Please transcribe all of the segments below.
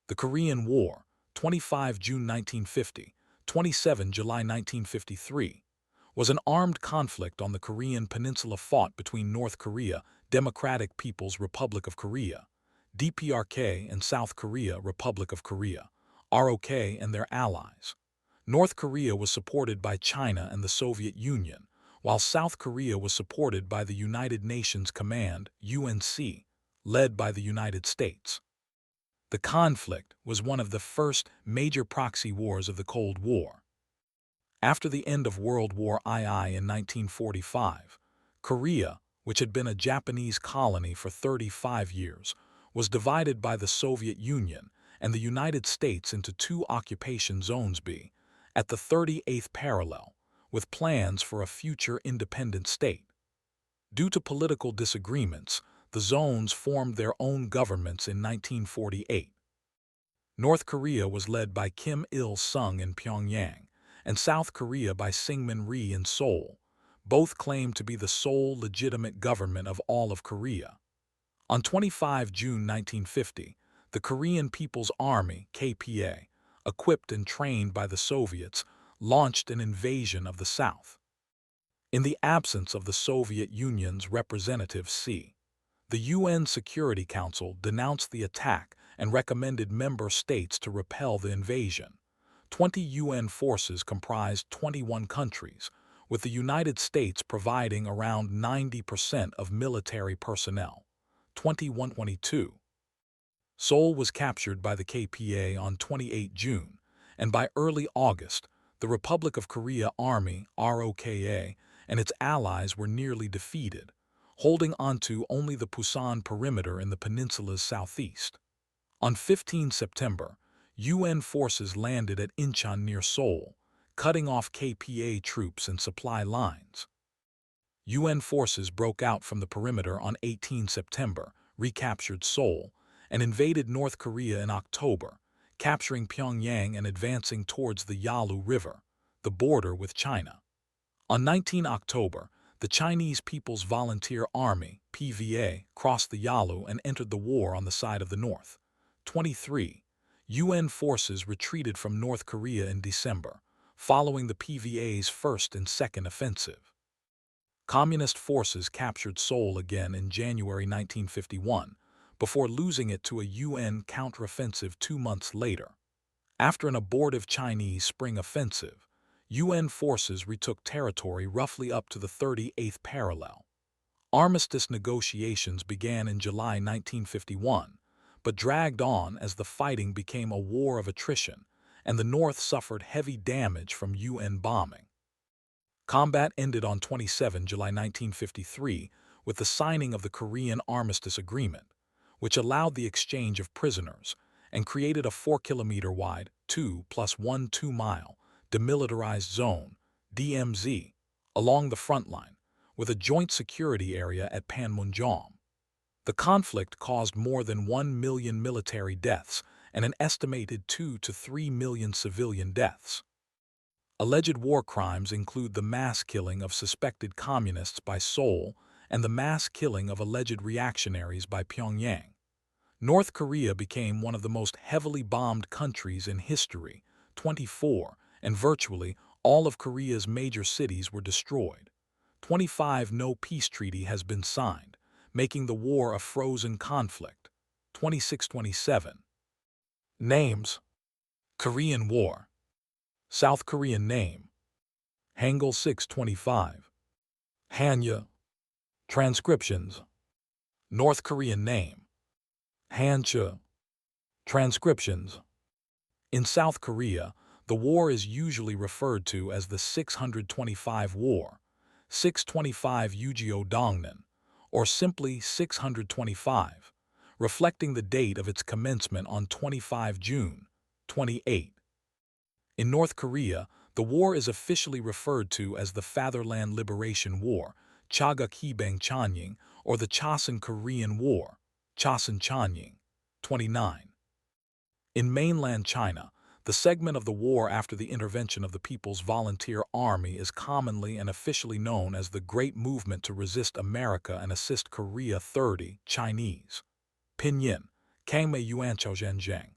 The Korean War, 25 June 1950, 27 July 1953, was an armed conflict on the Korean Peninsula fought between North Korea, Democratic People's Republic of Korea, DPRK, and South Korea, Republic of Korea, ROK, and their allies. North Korea was supported by China and the Soviet Union, while South Korea was supported by the United Nations Command, UNC, led by the United States. The conflict was one of the first major proxy wars of the Cold War. After the end of World War II in 1945, Korea, which had been a Japanese colony for 35 years, was divided by the Soviet Union and the United States into two occupation zones B, at the 38th parallel, with plans for a future independent state. Due to political disagreements, the zones formed their own governments in 1948. North Korea was led by Kim Il-sung in Pyongyang, and South Korea by Syngman Rhee in Seoul. Both claimed to be the sole legitimate government of all of Korea. On 25 June 1950, the Korean People's Army, KPA, equipped and trained by the Soviets, launched an invasion of the South. In the absence of the Soviet Union's representative C, the UN Security Council denounced the attack and recommended member states to repel the invasion. 20 UN forces comprised 21 countries, with the United States providing around 90% of military personnel. 21-22. Seoul was captured by the KPA on 28 June, and by early August, the Republic of Korea Army, ROKA, and its allies were nearly defeated, holding onto only the Pusan perimeter in the peninsula's southeast. On 15 September, UN forces landed at Incheon near Seoul, cutting off KPA troops and supply lines. UN forces broke out from the perimeter on 18 September, recaptured Seoul, and invaded North Korea in October, capturing Pyongyang and advancing towards the Yalu River, the border with China. On 19 October, the Chinese People's Volunteer Army, PVA, crossed the Yalu and entered the war on the side of the North. 23. UN forces retreated from North Korea in December, following the PVA's first and second offensive. Communist forces captured Seoul again in January 1951, before losing it to a UN counteroffensive 2 months later. After an abortive Chinese spring offensive, UN forces retook territory roughly up to the 38th parallel. Armistice negotiations began in July 1951, but dragged on as the fighting became a war of attrition, and the North suffered heavy damage from UN bombing. Combat ended on 27 July 1953 with the signing of the Korean Armistice Agreement, which allowed the exchange of prisoners and created a 4-kilometer-wide, 2+1-2-mile, demilitarized zone, DMZ, along the front line, with a joint security area at Panmunjom. The conflict caused more than 1 million military deaths and an estimated 2 to 3 million civilian deaths. Alleged war crimes include the mass killing of suspected communists by Seoul and the mass killing of alleged reactionaries by Pyongyang. North Korea became one of the most heavily bombed countries in history, 24, and virtually all of Korea's major cities were destroyed. 25. No peace treaty has been signed, making the war a frozen conflict. 26-27. Names: Korean War. South Korean name: Hangul 625. Hanja. Transcriptions: North Korean name: Hancha. Transcriptions: in South Korea, the war is usually referred to as the 625 War, 625 Ugeo Dongnan, or simply 625, reflecting the date of its commencement on 25 June, 28. In North Korea, the war is officially referred to as the Fatherland Liberation War, Chaguk Hibang Chanying, or the Chosun Korean War, Chosun Chanying, 29. In mainland China, the segment of the war after the intervention of the People's Volunteer Army is commonly and officially known as the Great Movement to Resist America and Assist Korea. 30. Chinese. Pinyin, Kangmei Yuanchao Zhenjiang,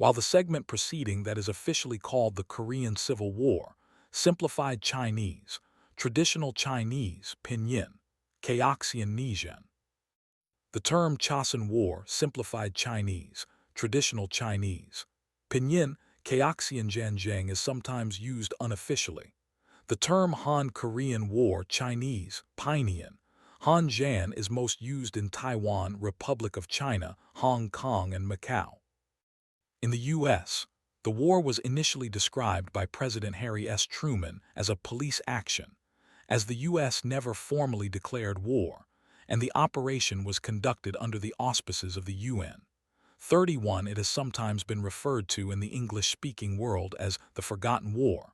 while the segment preceding that is officially called the Korean Civil War, simplified Chinese, traditional Chinese, Pinyin, Kaoxian Nizhen. The term Chosun War, simplified Chinese, traditional Chinese, Pinyin, Kaoxian Zhanjiang is sometimes used unofficially. The term Han-Korean War, Chinese, Pinyin, Han-Zhan is most used in Taiwan, Republic of China, Hong Kong, and Macau. In the U.S., the war was initially described by President Harry S. Truman as a police action, as the U.S. never formally declared war, and the operation was conducted under the auspices of the UN. 31 It has sometimes been referred to in the English-speaking world as the Forgotten War,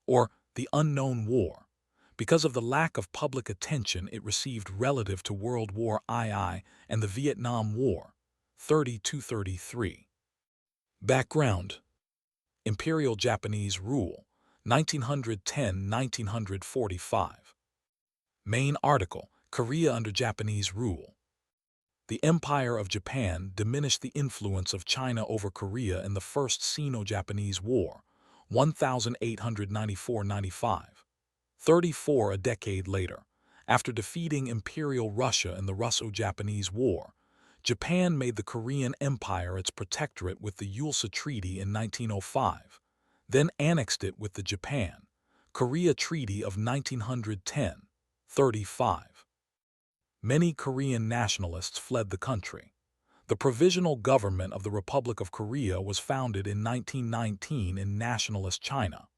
or the Unknown War, because of the lack of public attention it received relative to World War II and the Vietnam War. 32-33. Background: Imperial Japanese Rule, 1910–1945. Main article: Korea under Japanese rule. The Empire of Japan diminished the influence of China over Korea in the First Sino-Japanese War, 1894–95. 34 A decade later, after defeating Imperial Russia in the Russo-Japanese War, Japan made the Korean Empire its protectorate with the Eulsa Treaty in 1905, then annexed it with the Japan-Korea Treaty of 1910. 35. Many Korean nationalists fled the country. The Provisional Government of the Republic of Korea was founded in 1919 in nationalist China.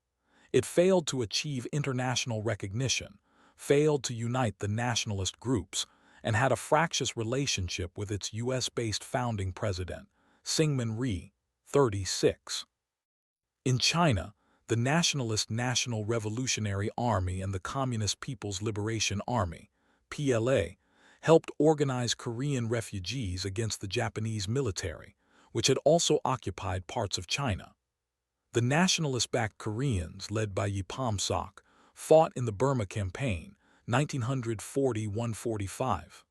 It failed to achieve international recognition, failed to unite the nationalist groups, and had a fractious relationship with its U.S.-based founding president, Syngman Rhee. 36. In China, the nationalist National Revolutionary Army and the Communist People's Liberation Army, PLA, helped organize Korean refugees against the Japanese military, which had also occupied parts of China. The nationalist-backed Koreans, led by Yi Pom-sok, fought in the Burma Campaign, 1940–145.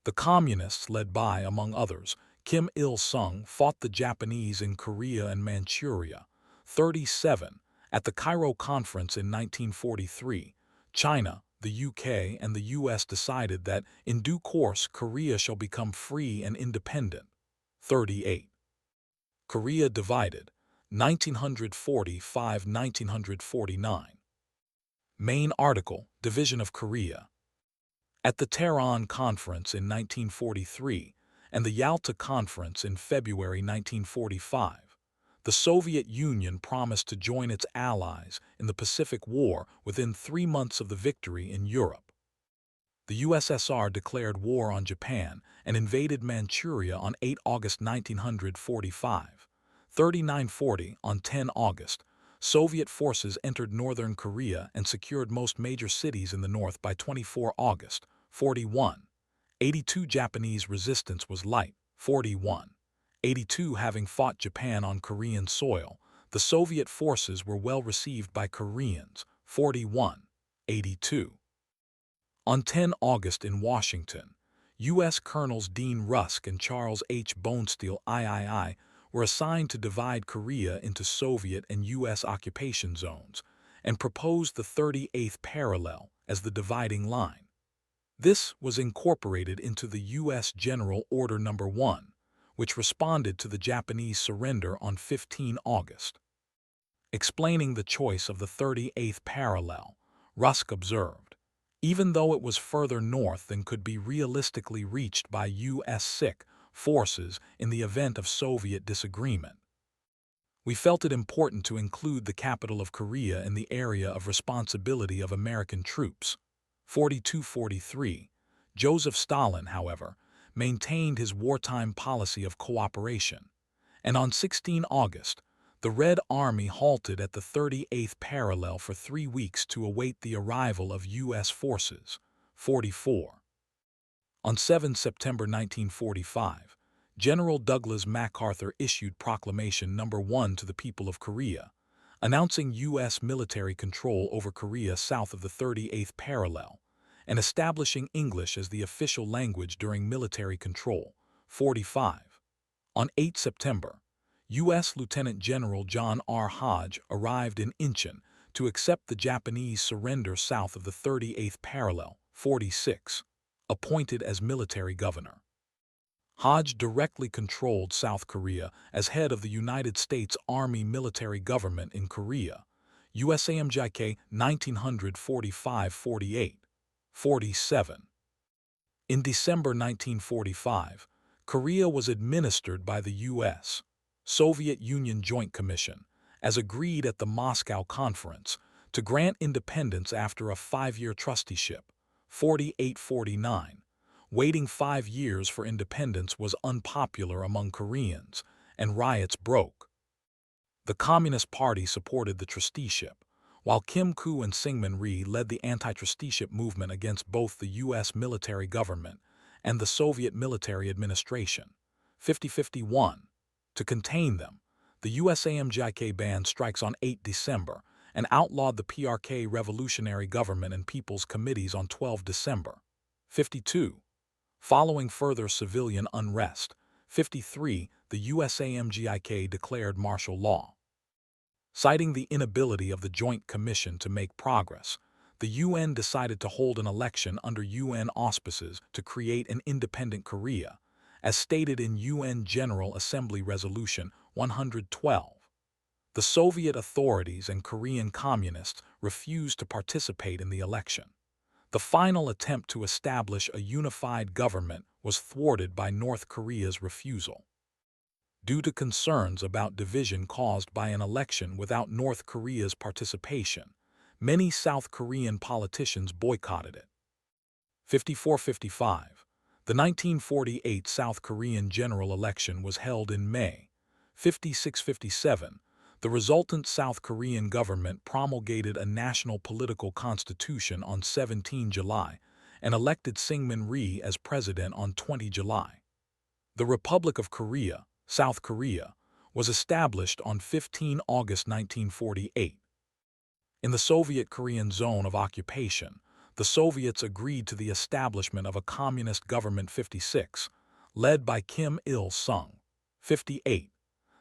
The Communists, led by, among others, Kim Il-sung, fought the Japanese in Korea and Manchuria. 37. At the Cairo Conference in 1943, China, the UK, and the US decided that, in due course, Korea shall become free and independent. 38. Korea divided, 1945–1949. Main article: Division of Korea. At the Tehran Conference in 1943 and the Yalta Conference in February 1945, the Soviet Union promised to join its allies in the Pacific War within 3 months of the victory in Europe. The USSR declared war on Japan and invaded Manchuria on 8 August 1945. 39-40 On 10 August, Soviet forces entered northern Korea and secured most major cities in the north by 24 August. 41. 82 Japanese resistance was light. 41. 82 Having fought Japan on Korean soil, the Soviet forces were well received by Koreans. 41. 82. On 10 August in Washington, U.S. Colonels Dean Rusk and Charles H. Bonesteel III were assigned to divide Korea into Soviet and U.S. occupation zones and proposed the 38th parallel as the dividing line. This was incorporated into the U.S. General Order No. 1, which responded to the Japanese surrender on 15 August. Explaining the choice of the 38th parallel, Rusk observed, even though it was further north than could be realistically reached by U.S. SIC forces in the event of Soviet disagreement, we felt it important to include the capital of Korea in the area of responsibility of American troops. 42-43. Joseph Stalin, however, maintained his wartime policy of cooperation, and on 16 August, the Red Army halted at the 38th parallel for 3 weeks to await the arrival of U.S. forces. 44. On 7 September 1945, General Douglas MacArthur issued Proclamation No. 1 to the people of Korea, announcing U.S. military control over Korea south of the 38th parallel, and establishing English as the official language during military control. 45. On 8 September, U.S. Lieutenant General John R. Hodge arrived in Incheon to accept the Japanese surrender south of the 38th parallel, 46, appointed as military governor. Hodge directly controlled South Korea as head of the United States Army military government in Korea, USAMJK 1945-48, 47. In December 1945, Korea was administered by the U.S. Soviet Union Joint Commission, as agreed at the Moscow Conference, to grant independence after a 5-year trusteeship, 48-49. Waiting 5 years for independence was unpopular among Koreans, and riots broke. The Communist Party supported the trusteeship, while Kim Koo and Syngman Rhee led the anti-trusteeship movement against both the U.S. military government and the Soviet military administration, 50-51. To contain them, the USAMJK banned strikes on 8 December and outlawed the PRK Revolutionary Government and People's Committees on 12 December, 52. Following further civilian unrest, 53, the USAMJK declared martial law. Citing the inability of the Joint Commission to make progress, the UN decided to hold an election under UN auspices to create an independent Korea, as stated in UN General Assembly Resolution 112. The Soviet authorities and Korean communists refused to participate in the election. The final attempt to establish a unified government was thwarted by North Korea's refusal. Due to concerns about division caused by an election without North Korea's participation, many South Korean politicians boycotted it. 54-55. The 1948 South Korean general election was held in May. 56-57. The resultant South Korean government promulgated a national political constitution on 17 July and elected Syngman Rhee as president on 20 July. The Republic of Korea, South Korea, was established on 15 August 1948. In the Soviet Korean zone of occupation, the Soviets agreed to the establishment of a communist government 56, led by Kim Il-sung. 58.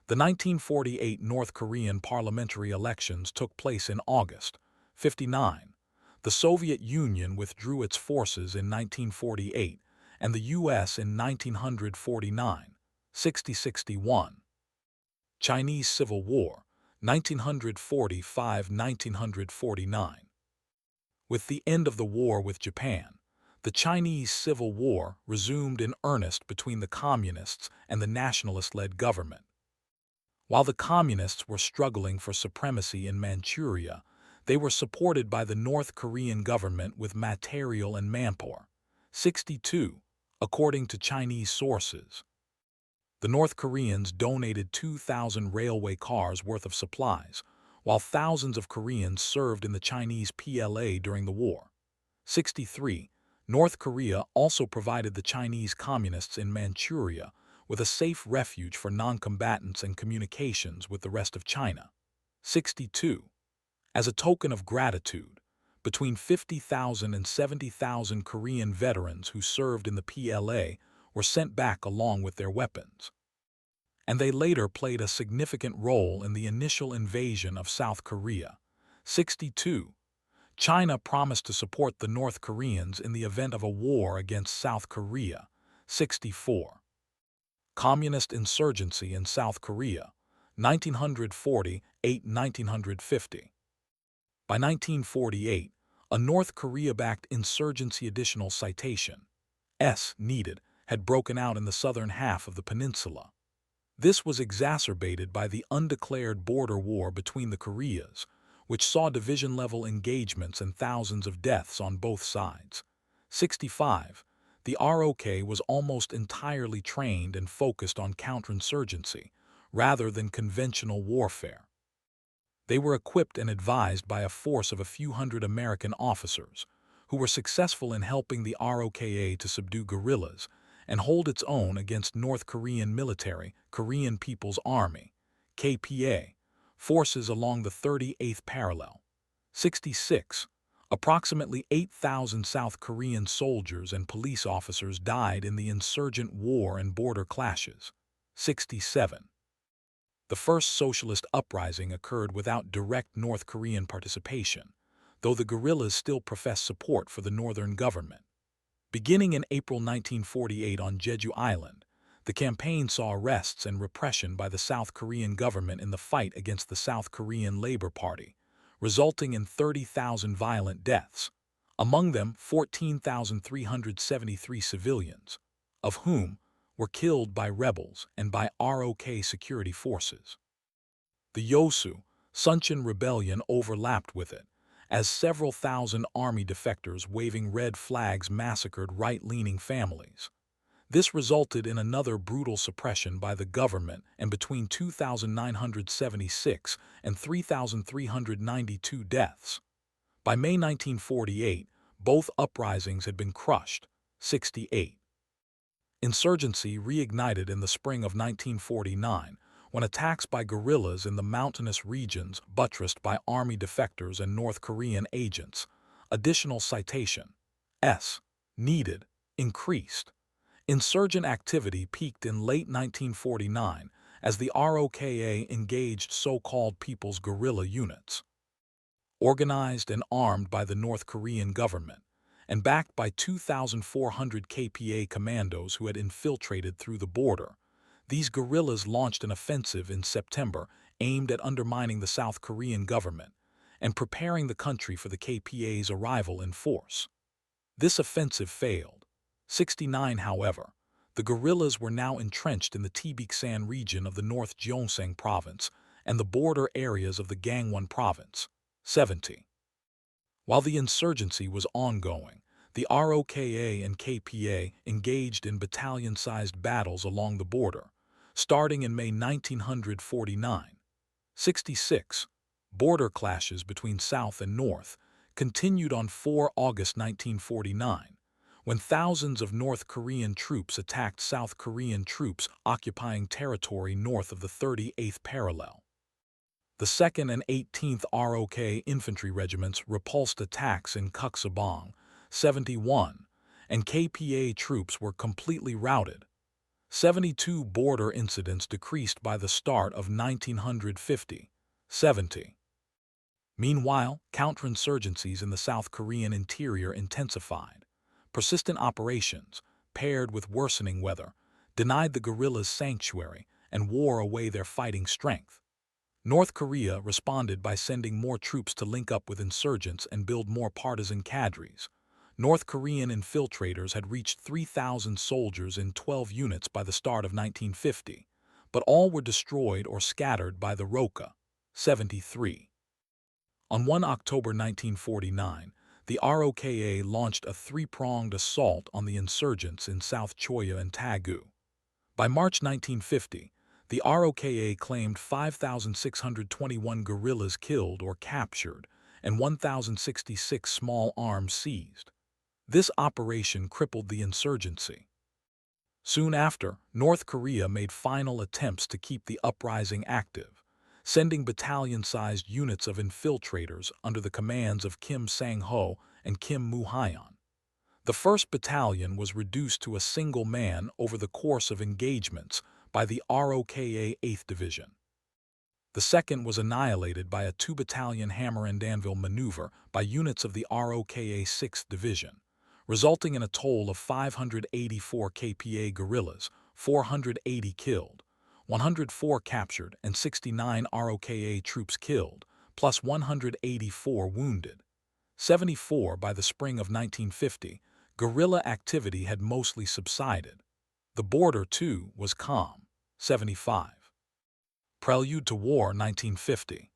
The 1948 North Korean parliamentary elections took place in August. 59. The Soviet Union withdrew its forces in 1948 and the U.S. in 1949. 60-61. Chinese Civil War, 1945-1949. With the end of the war with Japan, the Chinese Civil War resumed in earnest between the Communists and the nationalist-led government. While the Communists were struggling for supremacy in Manchuria, they were supported by the North Korean government with material and manpower. 62. According to Chinese sources, the North Koreans donated 2,000 railway cars worth of supplies, while thousands of Koreans served in the Chinese PLA during the war. 63. North Korea also provided the Chinese Communists in Manchuria with a safe refuge for non-combatants and communications with the rest of China. 62. As a token of gratitude, between 50,000 and 70,000 Korean veterans who served in the PLA were sent back along with their weapons. And they later played a significant role in the initial invasion of South Korea. 62. China promised to support the North Koreans in the event of a war against South Korea. 64. Communist insurgency in South Korea, 1940-1950. By 1948, a North Korea-backed insurgency additional citation, S needed, had broken out in the southern half of the peninsula. This was exacerbated by the undeclared border war between the Koreas, which saw division-level engagements and thousands of deaths on both sides. 65. The ROK was almost entirely trained and focused on counterinsurgency, rather than conventional warfare. They were equipped and advised by a force of a few hundred American officers, who were successful in helping the ROKA to subdue guerrillas and hold its own against North Korean military, Korean People's Army, KPA, forces along the 38th parallel. 66. Approximately 8,000 South Korean soldiers and police officers died in the insurgent war and border clashes. 67. The first socialist uprising occurred without direct North Korean participation, though the guerrillas still professed support for the northern government. Beginning in April 1948 on Jeju Island, the campaign saw arrests and repression by the South Korean government in the fight against the South Korean Labor Party, resulting in 30,000 violent deaths, among them 14,373 civilians, of whom were killed by rebels and by ROK security forces. The Yosu, Suncheon Rebellion overlapped with it, as several thousand army defectors waving red flags massacred right-leaning families. This resulted in another brutal suppression by the government, and between 2,976 and 3,392 deaths. By May 1948, both uprisings had been crushed. 68. Insurgency reignited in the spring of 1949, when attacks by guerrillas in the mountainous regions buttressed by army defectors and North Korean agents. Additional citation. Needed. Increased. Insurgent activity peaked in late 1949 as the ROKA engaged so-called People's Guerrilla Units. Organized and armed by the North Korean government, and backed by 2,400 KPA commandos who had infiltrated through the border, these guerrillas launched an offensive in September aimed at undermining the South Korean government and preparing the country for the KPA's arrival in force. This offensive failed. 69. However, the guerrillas were now entrenched in the Tibiksan region of the North Gyeongsang province and the border areas of the Gangwon province. 70. While the insurgency was ongoing, the ROKA and KPA engaged in battalion-sized battles along the border, starting in May 1949. 66. Border clashes between South and North continued on 4 August 1949, when thousands of North Korean troops attacked South Korean troops occupying territory north of the 38th parallel. The 2nd and 18th ROK infantry regiments repulsed attacks in Kuksabong, 71, and KPA troops were completely routed. 72 border incidents decreased by the start of 1950. 70. Meanwhile, counterinsurgencies in the South Korean interior intensified. Persistent operations, paired with worsening weather, denied the guerrillas sanctuary and wore away their fighting strength. North Korea responded by sending more troops to link up with insurgents and build more partisan cadres. North Korean infiltrators had reached 3,000 soldiers in 12 units by the start of 1950, but all were destroyed or scattered by the ROKA. 73. On 1 October 1949, the ROKA launched a three-pronged assault on the insurgents in South Choya and Tagu. By March 1950, the ROKA claimed 5,621 guerrillas killed or captured and 1,066 small arms seized. This operation crippled the insurgency. Soon after, North Korea made final attempts to keep the uprising active, sending battalion-sized units of infiltrators under the commands of Kim Sang-ho and Kim Moo-hyan. The 1st Battalion was reduced to a single man over the course of engagements by the ROKA 8th Division. The 2nd was annihilated by a 2-battalion hammer and anvil maneuver by units of the ROKA 6th Division, resulting in a toll of 584 KPA guerrillas, 480 killed, 104 captured, and 69 ROKA troops killed, plus 184 wounded. 74. By the spring of 1950, guerrilla activity had mostly subsided. The border, too, was calm. 75. Prelude to War 1950.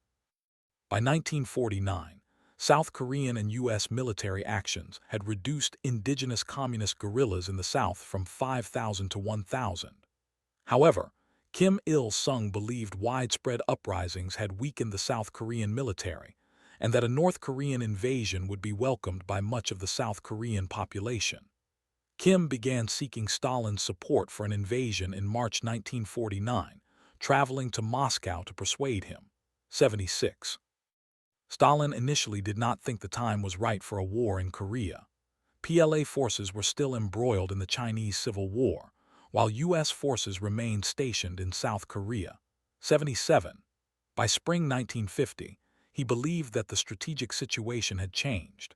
By 1949, South Korean and U.S. military actions had reduced indigenous communist guerrillas in the South from 5,000 to 1,000. However, Kim Il-sung believed widespread uprisings had weakened the South Korean military, and that a North Korean invasion would be welcomed by much of the South Korean population. Kim began seeking Stalin's support for an invasion in March 1949, traveling to Moscow to persuade him. 76. Stalin initially did not think the time was right for a war in Korea. PLA forces were still embroiled in the Chinese Civil War, while U.S. forces remained stationed in South Korea. 77. By spring 1950, he believed that the strategic situation had changed.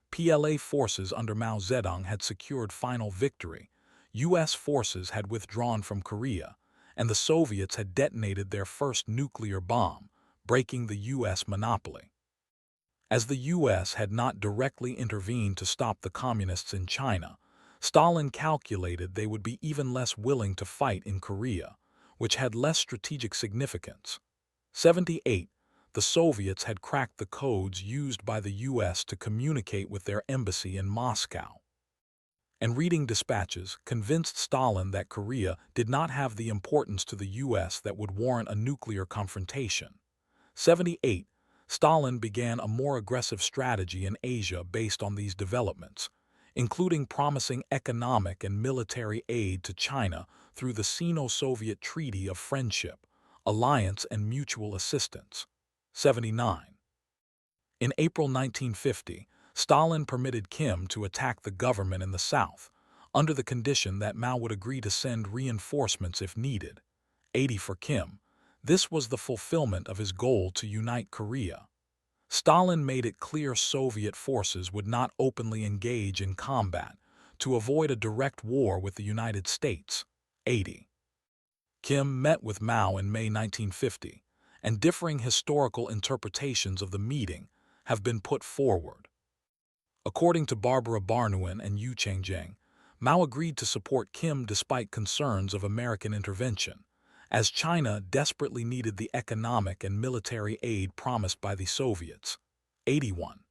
PLA forces under Mao Zedong had secured final victory, U.S. forces had withdrawn from Korea, and the Soviets had detonated their first nuclear bomb, breaking the U.S. monopoly. As the U.S. had not directly intervened to stop the communists in China, Stalin calculated they would be even less willing to fight in Korea, which had less strategic significance. 78. The Soviets had cracked the codes used by the U.S. to communicate with their embassy in Moscow. And reading dispatches convinced Stalin that Korea did not have the importance to the U.S. that would warrant a nuclear confrontation. 78. Stalin began a more aggressive strategy in Asia based on these developments, including promising economic and military aid to China through the Sino-Soviet Treaty of Friendship, Alliance and Mutual Assistance. 79. In April 1950, Stalin permitted Kim to attack the government in the South, under the condition that Mao would agree to send reinforcements if needed. 80. For Kim, this was the fulfillment of his goal to unite Korea. Stalin made it clear Soviet forces would not openly engage in combat to avoid a direct war with the United States. 80. Kim met with Mao in May 1950, and differing historical interpretations of the meeting have been put forward. According to Barbara Barnuen and Yu Chengjing, Mao agreed to support Kim despite concerns of American intervention, as China desperately needed the economic and military aid promised by the Soviets. 81.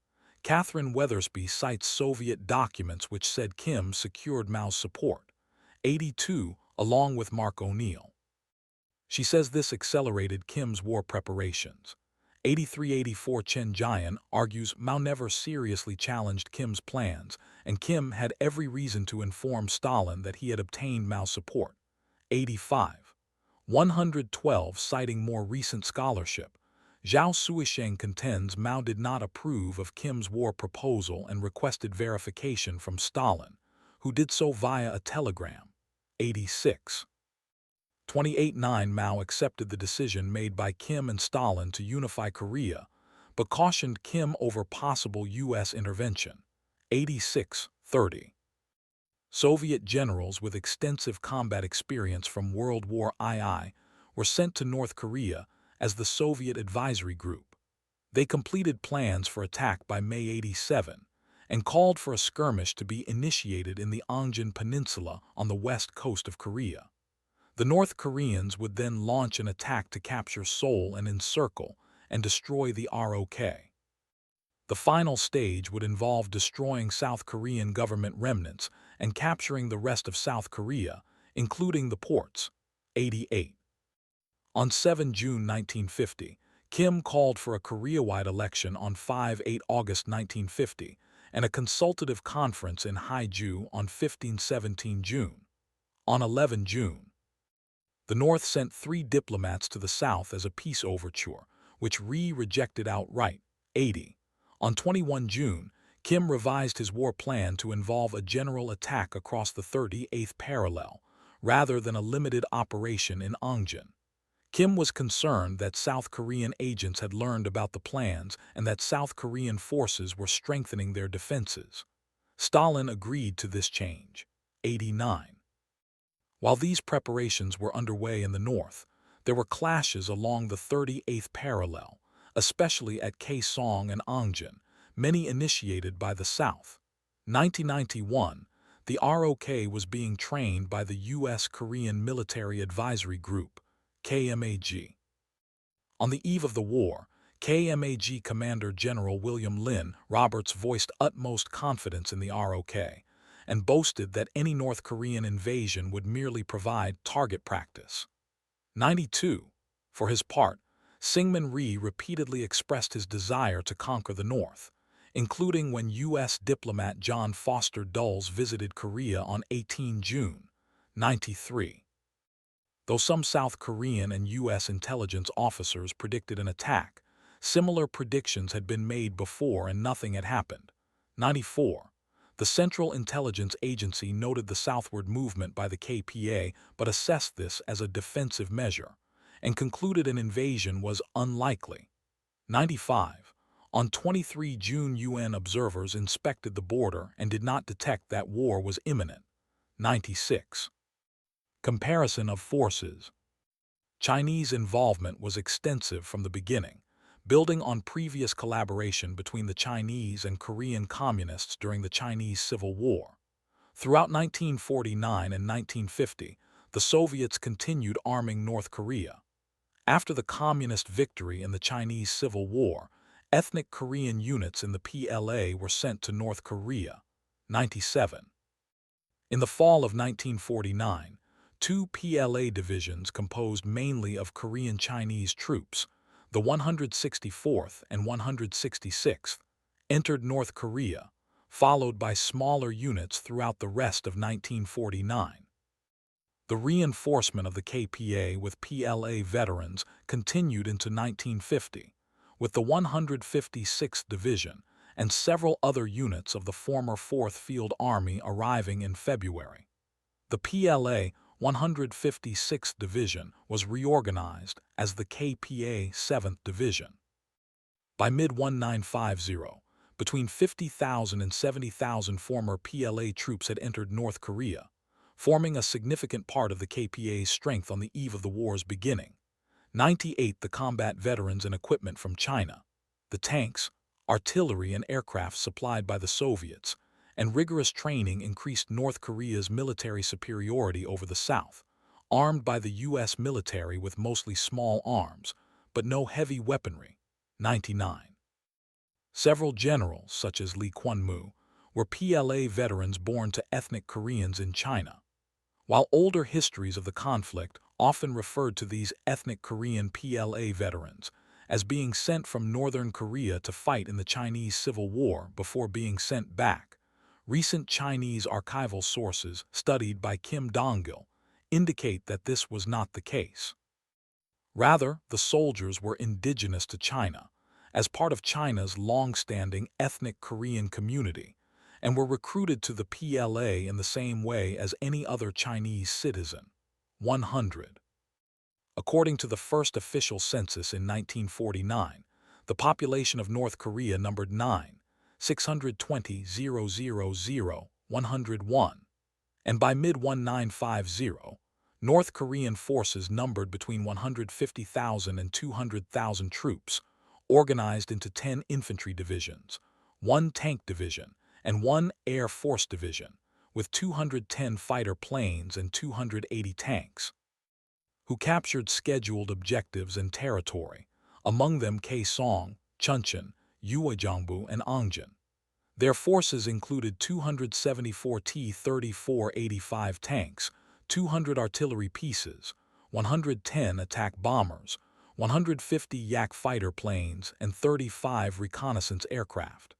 Catherine Weathersby cites Soviet documents which said Kim secured Mao's support. 82. Along with Mark O'Neill. She says this accelerated Kim's war preparations. 83-84. Chen Jian argues Mao never seriously challenged Kim's plans, and Kim had every reason to inform Stalin that he had obtained Mao's support. 85. 112. Citing more recent scholarship, Zhao Suisheng contends Mao did not approve of Kim's war proposal and requested verification from Stalin, who did so via a telegram. 86. 28-9. Mao accepted the decision made by Kim and Stalin to unify Korea, but cautioned Kim over possible U.S. intervention. 86-30. Soviet generals with extensive combat experience from World War II were sent to North Korea as the Soviet Advisory Group. They completed plans for attack by May 87 and called for a skirmish to be initiated in the Korean Peninsula on the west coast of Korea. The North Koreans would then launch an attack to capture Seoul and encircle and destroy the ROK. The final stage would involve destroying South Korean government remnants and capturing the rest of South Korea, including the ports. 88. On 7 June 1950, Kim called for a Korea-wide election on 5-8 August 1950 and a consultative conference in Haeju on 15-17 June. On 11 June, the North sent 3 diplomats to the South as a peace overture, which Rhee rejected outright. 80. On 21 June, Kim revised his war plan to involve a general attack across the 38th parallel, rather than a limited operation in Ongjin. Kim was concerned that South Korean agents had learned about the plans and that South Korean forces were strengthening their defenses. Stalin agreed to this change. 89. While these preparations were underway in the North, there were clashes along the 38th parallel, especially at Kaesong and Ongjin, many initiated by the South. 1991, the ROK was being trained by the U.S. Korean Military Advisory Group, KMAG. On the eve of the war, KMAG Commander General William Lynn Roberts voiced utmost confidence in the ROK and boasted that any North Korean invasion would merely provide target practice. 92. For his part, Syngman Rhee repeatedly expressed his desire to conquer the North, including when U.S. diplomat John Foster Dulles visited Korea on 18 June. 93. Though some South Korean and U.S. intelligence officers predicted an attack, similar predictions had been made before and nothing had happened. 94. The Central Intelligence Agency noted the southward movement by the KPA but assessed this as a defensive measure, and concluded an invasion was unlikely. 95. On 23 June, UN observers inspected the border and did not detect that war was imminent. 96. Comparison of forces. Chinese involvement was extensive from the beginning, building on previous collaboration between the Chinese and Korean communists during the Chinese Civil War. Throughout 1949 and 1950, the Soviets continued arming North Korea. After the communist victory in the Chinese Civil War, ethnic Korean units in the PLA were sent to North Korea. 97. In the fall of 1949, two PLA divisions composed mainly of Korean Chinese troops, the 164th and 166th, entered North Korea, followed by smaller units throughout the rest of 1949. The reinforcement of the KPA with PLA veterans continued into 1950, with the 156th Division and several other units of the former 4th Field Army arriving in February. The PLA 156th Division was reorganized as the KPA 7th Division. By mid-1950, between 50,000 and 70,000 former PLA troops had entered North Korea, forming a significant part of the KPA's strength on the eve of the war's beginning. 98. The combat veterans and equipment from China, the tanks, artillery and aircraft supplied by the Soviets, and rigorous training increased North Korea's military superiority over the South, armed by the U.S. military with mostly small arms, but no heavy weaponry. 99. Several generals, such as Lee Kwun-moo, were PLA veterans born to ethnic Koreans in China. While older histories of the conflict often referred to these ethnic Korean PLA veterans as being sent from northern Korea to fight in the Chinese Civil War before being sent back, recent Chinese archival sources studied by Kim Dong-gil indicate that this was not the case. Rather, the soldiers were indigenous to China, as part of China's long-standing ethnic Korean community, and were recruited to the PLA in the same way as any other Chinese citizen. 100. According to the first official census in 1949, the population of North Korea numbered 9,620,000,101, and by mid-1950, North Korean forces numbered between 150,000 and 200,000 troops, organized into 10 infantry divisions, 1 tank division, and 1 Air Force division, with 210 fighter planes and 280 tanks, who captured scheduled objectives and territory, among them Kaesong, Chuncheon, Uijeongbu, and Ongjin. Their forces included 274 T-34-85 tanks, 200 artillery pieces, 110 attack bombers, 150 Yak fighter planes, and 35 reconnaissance aircraft.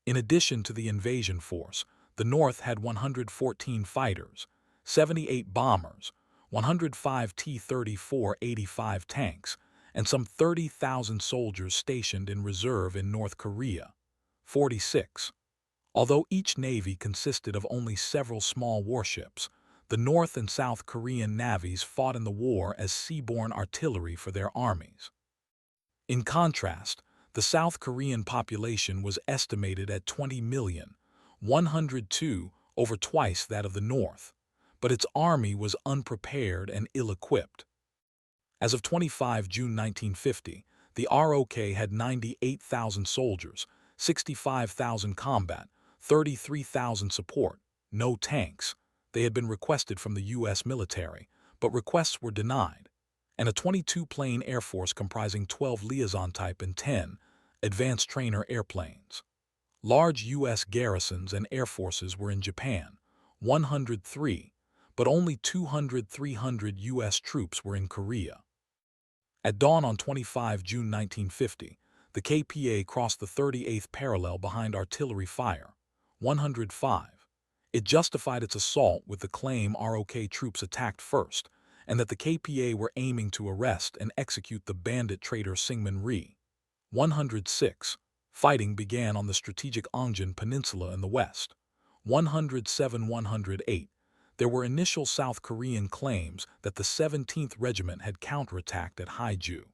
In addition to the invasion force, the North had 114 fighters, 78 bombers, 105 T-34-85 tanks, and some 30,000 soldiers stationed in reserve in North Korea. 46. Although each navy consisted of only several small warships, the North and South Korean navies fought in the war as seaborne artillery for their armies. In contrast, the South Korean population was estimated at 20,102,000, over twice that of the North, but its army was unprepared and ill-equipped. As of 25 June 1950, the ROK had 98,000 soldiers, 65,000 combat, 33,000 support, no tanks. They had been requested from the U.S. military, but requests were denied, and a 22-plane Air Force comprising 12 Liaison type and 10 advanced trainer airplanes. Large U.S. garrisons and air forces were in Japan, 103, but only 200-300 U.S. troops were in Korea. At dawn on 25 June 1950, the KPA crossed the 38th parallel behind artillery fire, 105. It justified its assault with the claim ROK troops attacked first, and that the KPA were aiming to arrest and execute the bandit traitor Syngman Rhee. 106. Fighting began on the strategic Korean Peninsula in the west. 107-108. there were initial South Korean claims that the 17th Regiment had counterattacked at Haeju.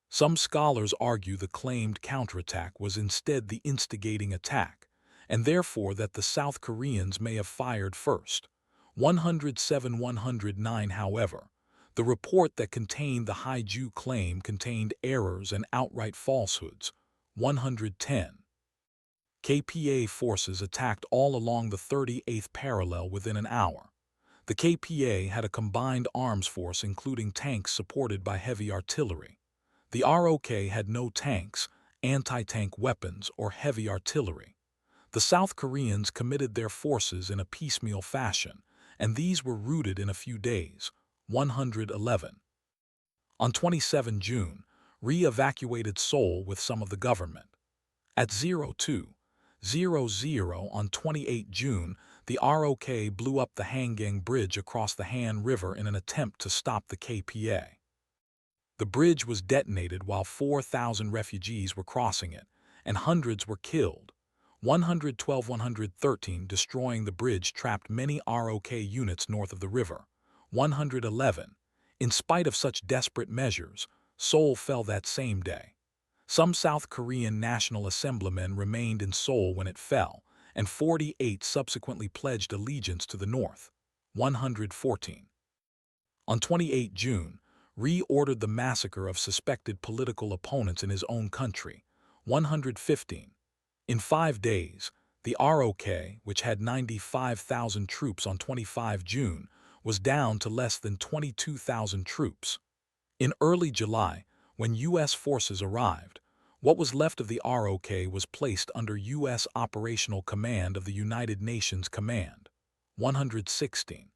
Some scholars argue the claimed counterattack was instead the instigating attack, and therefore that the South Koreans may have fired first. 107-109 However, the report that contained the Haeju claim contained errors and outright falsehoods. 110. KPA forces attacked all along the 38th parallel within an hour. The KPA had a combined arms force including tanks supported by heavy artillery. The ROK had no tanks, anti-tank weapons, or heavy artillery. The South Koreans committed their forces in a piecemeal fashion, and these were routed in a few days. 111. On 27 June, re-evacuated Seoul with some of the government. At 02:00 on 28 June, the ROK blew up the Hangang Bridge across the Han River in an attempt to stop the KPA. The bridge was detonated while 4,000 refugees were crossing it, and hundreds were killed. 112-113 destroying the bridge trapped many ROK units north of the river. 111. In spite of such desperate measures, Seoul fell that same day. Some South Korean National Assemblymen remained in Seoul when it fell, and 48 subsequently pledged allegiance to the North. 114. On 28 June, re-ordered the massacre of suspected political opponents in his own country. 115. In 5 days, the ROK, which had 95,000 troops on 25 June, was down to less than 22,000 troops. In early July, when U.S. forces arrived, what was left of the ROK was placed under U.S. operational command of the United Nations Command. 116.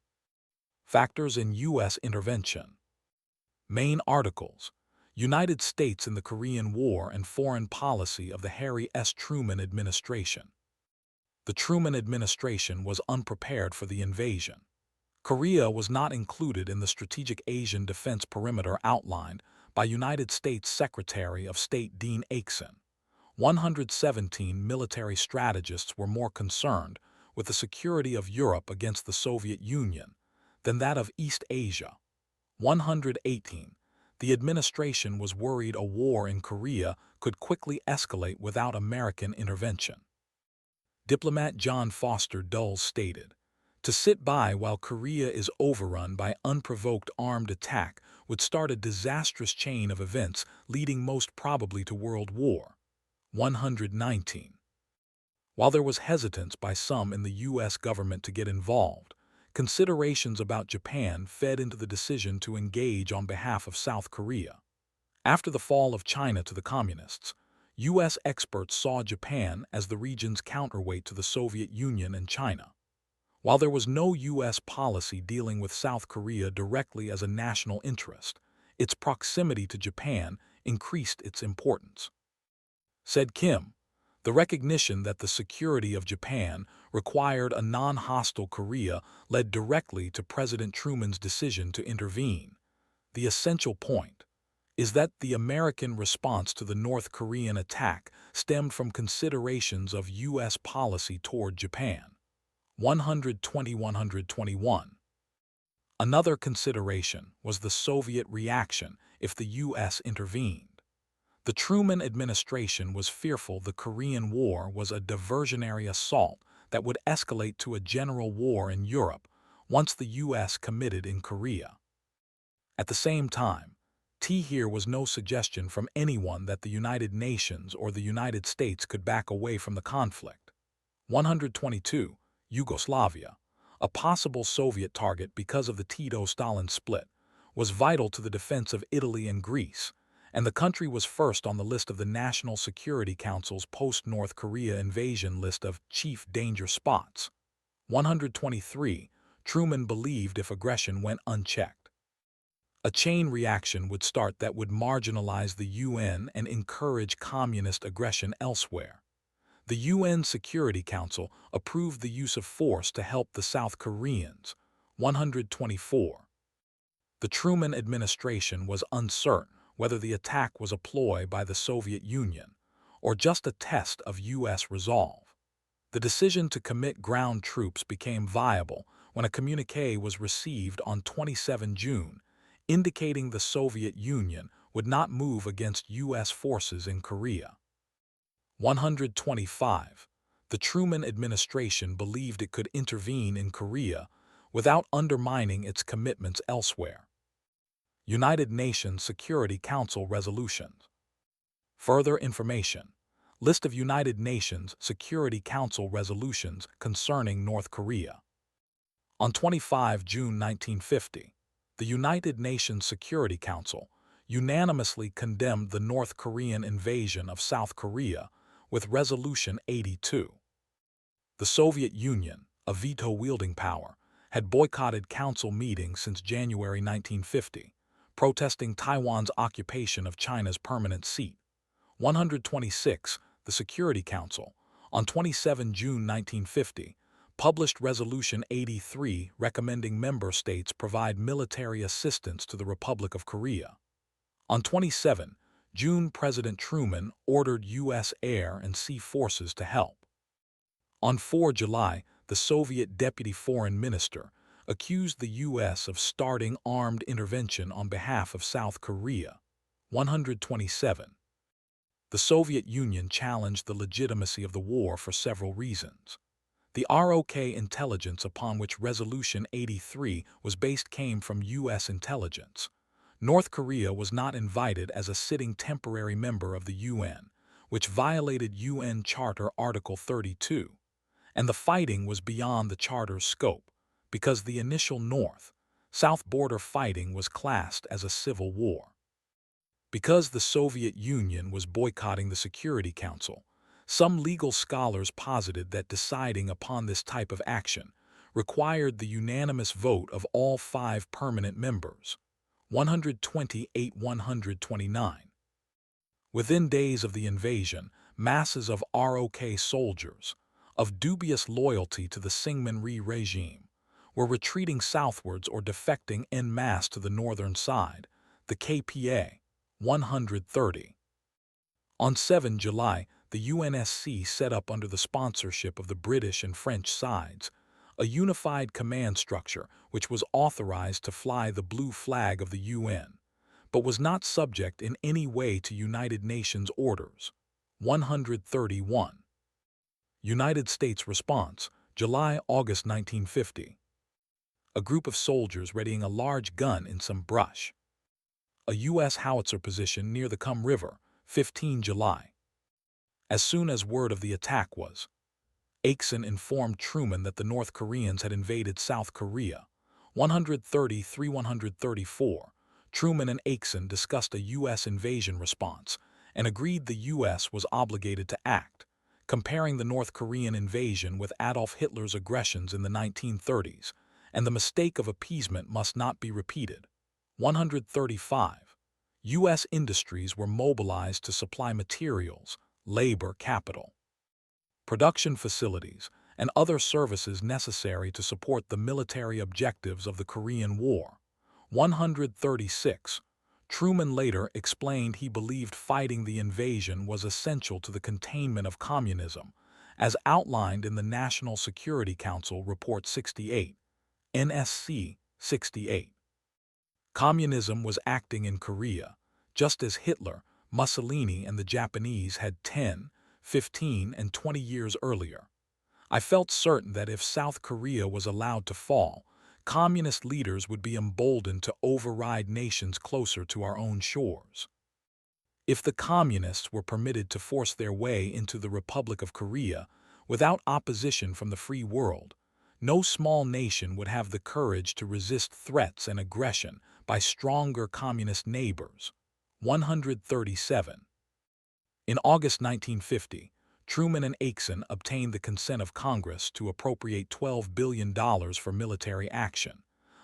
Factors in U.S. intervention. Main articles: United States in the Korean War and Foreign Policy of the Harry S. Truman Administration. The Truman administration was unprepared for the invasion. Korea was not included in the Strategic Asian Defense Perimeter outlined by United States Secretary of State Dean Acheson. 117 military strategists were more concerned with the security of Europe against the Soviet Union than that of East Asia. 118. The administration was worried a war in Korea could quickly escalate without American intervention. Diplomat John Foster Dulles stated, "To sit by while Korea is overrun by unprovoked armed attack would start a disastrous chain of events leading most probably to World War." 119. While there was hesitance by some in the U.S. government to get involved, considerations about Japan fed into the decision to engage on behalf of South Korea. After the fall of China to the Communists, U.S. experts saw Japan as the region's counterweight to the Soviet Union and China. While there was no U.S. policy dealing with South Korea directly as a national interest, its proximity to Japan increased its importance. Said Kim, the recognition that the security of Japan required a non-hostile Korea led directly to President Truman's decision to intervene. The essential point is that the American response to the North Korean attack stemmed from considerations of U.S. policy toward Japan. 120-121. Another consideration was the Soviet reaction if the U.S. intervened. The Truman administration was fearful the Korean War was a diversionary assault that would escalate to a general war in Europe once the U.S. committed in Korea. At the same time, here was no suggestion from anyone that the United Nations or the United States could back away from the conflict. 122. Yugoslavia, a possible Soviet target because of the Tito-Stalin split, was vital to the defense of Italy and Greece, and the country was first on the list of the National Security Council's post-North Korea invasion list of chief danger spots. 123. Truman believed if aggression went unchecked, a chain reaction would start that would marginalize the UN and encourage communist aggression elsewhere. The UN Security Council approved the use of force to help the South Koreans. 124. The Truman administration was uncertain whether the attack was a ploy by the Soviet Union or just a test of U.S. resolve. The decision to commit ground troops became viable when a communique was received on 27 June, indicating the Soviet Union would not move against U.S. forces in Korea. 125. The Truman administration believed it could intervene in Korea without undermining its commitments elsewhere. United Nations Security Council resolutions. Further information. List of United Nations Security Council resolutions concerning North Korea. On 25 June 1950, the United Nations Security Council unanimously condemned the North Korean invasion of South Korea with Resolution 82. The Soviet Union, a veto-wielding power, had boycotted council meetings since January 1950, protesting Taiwan's occupation of China's permanent seat. 126. The Security Council, on 27 June 1950, published Resolution 83 recommending member states provide military assistance to the Republic of Korea. On 27 June, President Truman ordered U.S. air and sea forces to help. On 4 July, the Soviet Deputy Foreign Minister accused the U.S. of starting armed intervention on behalf of South Korea. 127. The Soviet Union challenged the legitimacy of the war for several reasons. The ROK intelligence upon which Resolution 83 was based came from U.S. intelligence. North Korea was not invited as a sitting temporary member of the UN, which violated UN Charter Article 32. And the fighting was beyond the Charter's scope, because the initial North-South border fighting was classed as a civil war. Because the Soviet Union was boycotting the Security Council, some legal scholars posited that deciding upon this type of action required the unanimous vote of all 5 permanent members. 128-129. Within days of the invasion, masses of ROK soldiers, of dubious loyalty to the Syngman-Rhee regime, were retreating southwards or defecting en masse to the northern side, the KPA. 130. On 7 July, the UNSC set up under the sponsorship of the British and French sides a unified command structure which was authorized to fly the blue flag of the UN, but was not subject in any way to United Nations orders. 131. United States response, July-August 1950. A group of soldiers readying a large gun in some brush. A U.S. howitzer position near the Kum River, 15 July. As soon as word of the attack was, Aikson informed Truman that the North Koreans had invaded South Korea. 133-134. Truman and Aikson discussed a U.S. invasion response and agreed the U.S. was obligated to act, comparing the North Korean invasion with Adolf Hitler's aggressions in the 1930s, and the mistake of appeasement must not be repeated. 135. U.S. industries were mobilized to supply materials, labor capital, production facilities, and other services necessary to support the military objectives of the Korean War. 136. Truman later explained he believed fighting the invasion was essential to the containment of communism, as outlined in the National Security Council Report 68, NSC 68. Communism was acting in Korea, just as Hitler, Mussolini, and the Japanese had 10, 15, and 20 years earlier. I felt certain that if South Korea was allowed to fall, communist leaders would be emboldened to override nations closer to our own shores. If the communists were permitted to force their way into the Republic of Korea without opposition from the free world, no small nation would have the courage to resist threats and aggression by stronger communist neighbors. 137. In August 1950, Truman and Aikson obtained the consent of Congress to appropriate $12 billion for military action,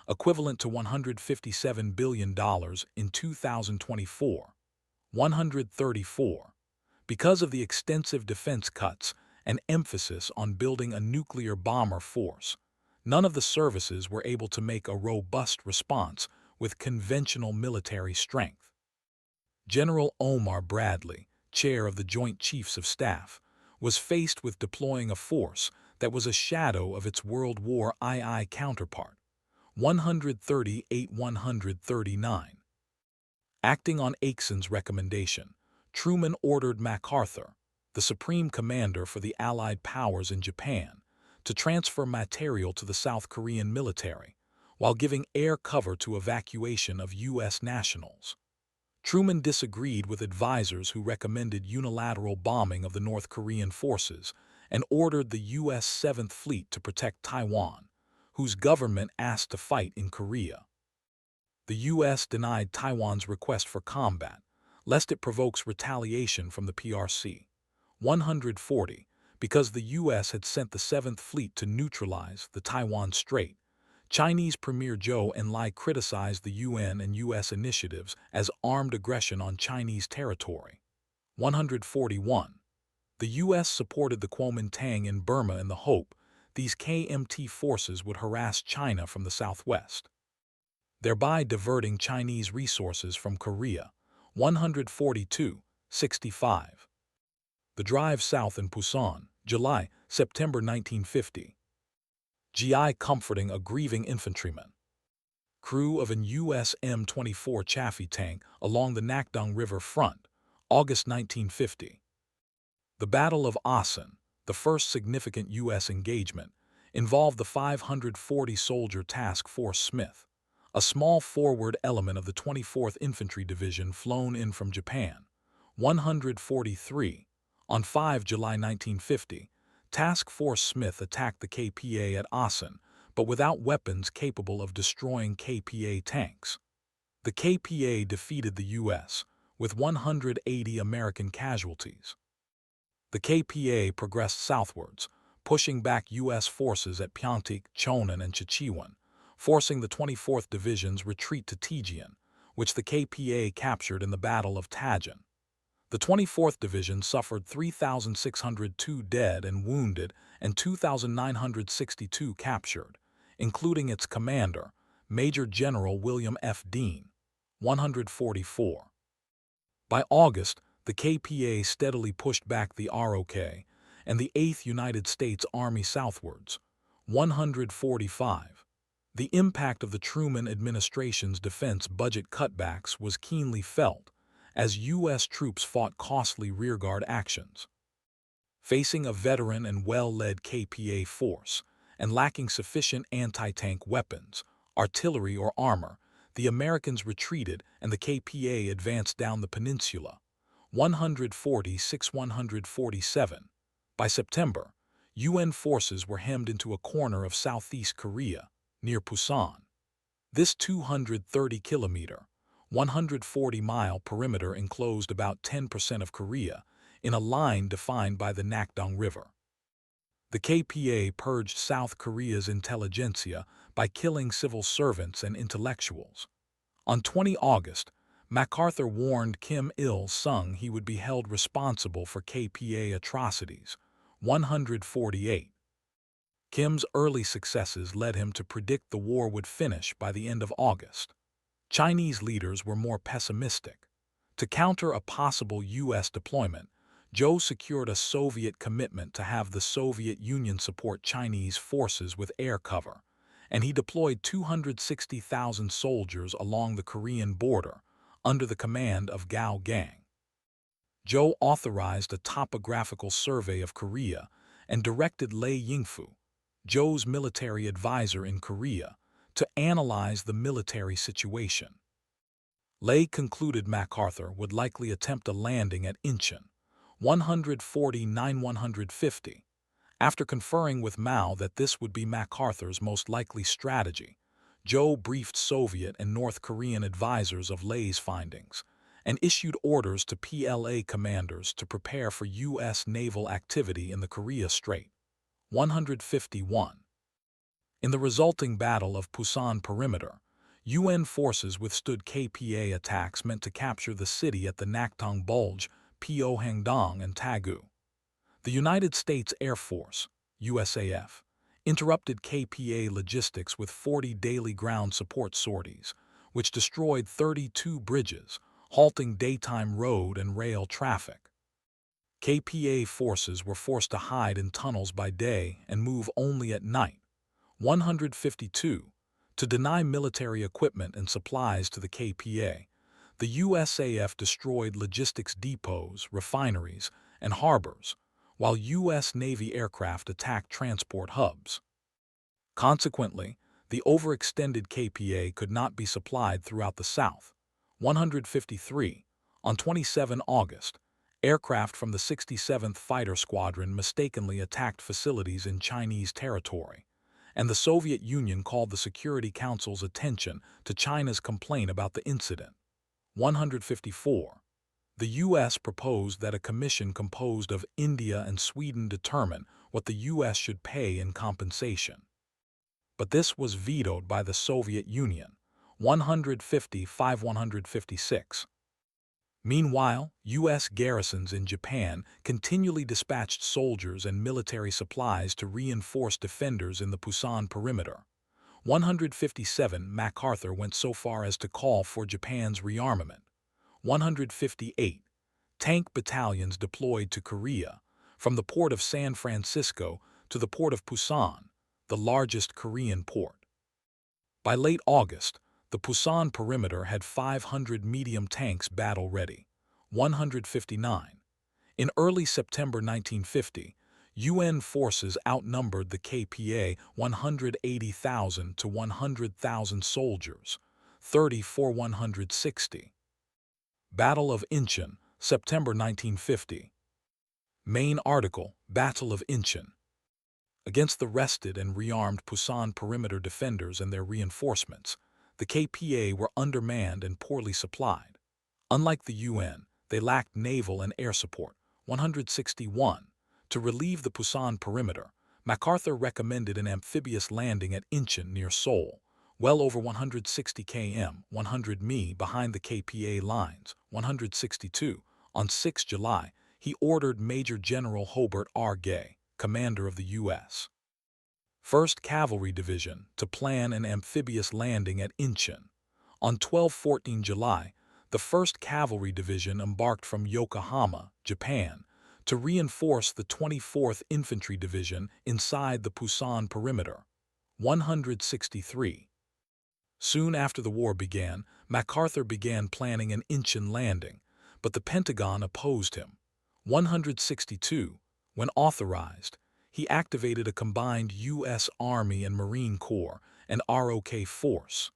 equivalent to $157 billion in 2024. 134. Because of the extensive defense cuts and emphasis on building a nuclear bomber force, none of the services were able to make a robust response with conventional military strength. General Omar Bradley, chair of the Joint Chiefs of Staff, was faced with deploying a force that was a shadow of its World War II counterpart, 138-139. Acting on Aiksen's recommendation, Truman ordered MacArthur, the supreme commander for the Allied powers in Japan, to transfer material to the South Korean military, while giving air cover to evacuation of U.S. nationals. Truman disagreed with advisors who recommended unilateral bombing of the North Korean forces and ordered the U.S. 7th Fleet to protect Taiwan, whose government asked to fight in Korea. The U.S. denied Taiwan's request for combat, lest it provokes retaliation from the PRC. 140, because the U.S. had sent the 7th Fleet to neutralize the Taiwan Strait. Chinese Premier Zhou Enlai criticized the UN and U.S. initiatives as armed aggression on Chinese territory. 141. The U.S. supported the Kuomintang in Burma in the hope these KMT forces would harass China from the southwest, thereby diverting Chinese resources from Korea. 142-65. The drive south in Pusan, July, September 1950. GI comforting a grieving infantryman. Crew of an U.S. M24 Chaffee tank along the Nakdong River front, August 1950. The Battle of Asan, the first significant U.S. engagement, involved the 540-soldier Task Force Smith, a small forward element of the 24th Infantry Division flown in from Japan. 143. On 5 July 1950, Task Force Smith attacked the KPA at Asan, but without weapons capable of destroying KPA tanks. The KPA defeated the U.S., with 180 American casualties. The KPA progressed southwards, pushing back U.S. forces at Pyeongtaek, Chonan, and Chichewan, forcing the 24th Division's retreat to Tijian, which the KPA captured in the Battle of Tajan. The 24th Division suffered 3,602 dead and wounded and 2,962 captured, including its commander, Major General William F. Dean. 144. By August, the KPA steadily pushed back the ROK and the 8th United States Army southwards. 145. The impact of the Truman administration's defense budget cutbacks was keenly felt, as U.S. troops fought costly rearguard actions. Facing a veteran and well-led KPA force, and lacking sufficient anti-tank weapons, artillery, or armor, the Americans retreated and the KPA advanced down the peninsula. 146-147. By September, UN forces were hemmed into a corner of southeast Korea, near Pusan. This 230-kilometer, 140-mile perimeter enclosed about 10% of Korea, in a line defined by the Nakdong River. The KPA purged South Korea's intelligentsia by killing civil servants and intellectuals. On 20 August, MacArthur warned Kim Il-sung he would be held responsible for KPA atrocities. 148. Kim's early successes led him to predict the war would finish by the end of August. Chinese leaders were more pessimistic. To counter a possible U.S. deployment, Zhou secured a Soviet commitment to have the Soviet Union support Chinese forces with air cover, and he deployed 260,000 soldiers along the Korean border under the command of Gao Gang. Zhou authorized a topographical survey of Korea and directed Lei Yingfu, Zhou's military advisor in Korea, to analyze the military situation. Lei concluded MacArthur would likely attempt a landing at Incheon. 149-150. After conferring with Mao that this would be MacArthur's most likely strategy, Zhou briefed Soviet and North Korean advisors of Lei's findings and issued orders to PLA commanders to prepare for U.S. naval activity in the Korea Strait. 151. In the resulting Battle of Pusan Perimeter, UN forces withstood KPA attacks meant to capture the city at the Nakdong Bulge, Pyeongdong, and Taegu. The United States Air Force, USAF, interrupted KPA logistics with 40 daily ground support sorties, which destroyed 32 bridges, halting daytime road and rail traffic. KPA forces were forced to hide in tunnels by day and move only at night. 152. To deny military equipment and supplies to the KPA, the USAF destroyed logistics depots, refineries, and harbors, while U.S. Navy aircraft attacked transport hubs. Consequently, the overextended KPA could not be supplied throughout the South. 153. On 27 August, aircraft from the 67th Fighter Squadron mistakenly attacked facilities in Chinese territory, and the Soviet Union called the Security Council's attention to China's complaint about the incident. 154. The U.S. proposed that a commission composed of India and Sweden determine what the U.S. should pay in compensation. But this was vetoed by the Soviet Union. 155-156. Meanwhile, U.S. garrisons in Japan continually dispatched soldiers and military supplies to reinforce defenders in the Pusan perimeter. 157. MacArthur went so far as to call for Japan's rearmament. 158. Tank battalions deployed to Korea, from the port of San Francisco to the port of Pusan, the largest Korean port. By late August, the Pusan perimeter had 500 medium tanks battle-ready. 159. In early September 1950, UN forces outnumbered the KPA 180,000 to 100,000 soldiers, 30-160. Battle of Incheon, September 1950. Main article, Battle of Incheon. Against the rested and rearmed Pusan perimeter defenders and their reinforcements, the KPA were undermanned and poorly supplied. Unlike the UN, they lacked naval and air support. 161. To relieve the Pusan perimeter, MacArthur recommended an amphibious landing at Incheon near Seoul, well over 160 km, 100 mi behind the KPA lines. 162. On 6 July, he ordered Major General Hobart R. Gay, commander of the U.S. 1st Cavalry Division, to plan an amphibious landing at Incheon. On 12-14 July, the 1st Cavalry Division embarked from Yokohama, Japan, to reinforce the 24th Infantry Division inside the Pusan perimeter. 163. Soon after the war began, MacArthur began planning an Incheon landing, but the Pentagon opposed him. 162. When authorized, he activated a combined U.S. Army and Marine Corps and ROK force.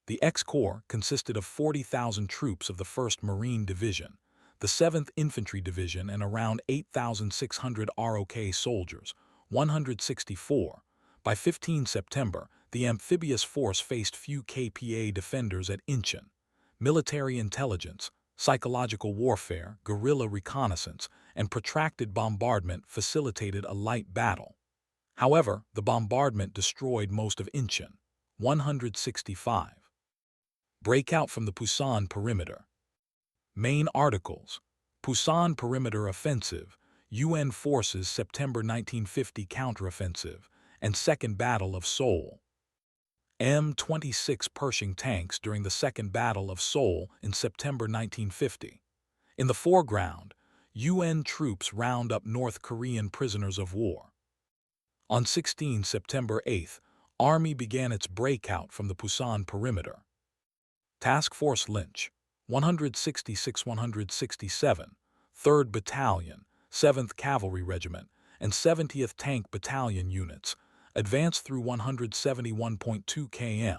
The X-Corps consisted of 40,000 troops of the 1st Marine Division, the 7th Infantry Division, and around 8,600 ROK soldiers. 164. By 15 September, the amphibious force faced few KPA defenders at Incheon. Military intelligence, psychological warfare, guerrilla reconnaissance, and protracted bombardment facilitated a light battle. However, the bombardment destroyed most of Incheon. 165. Breakout from the Pusan perimeter. Main articles: Pusan perimeter offensive, UN forces September 1950 counteroffensive, and Second Battle of Seoul. M-26 Pershing tanks during the Second Battle of Seoul in September 1950. In the foreground, UN troops round up North Korean prisoners of war. On 16 September 8, Army began its breakout from the Pusan perimeter. Task Force Lynch, 166-167, 3rd Battalion, 7th Cavalry Regiment, and 70th Tank Battalion units advanced through 171.2 km,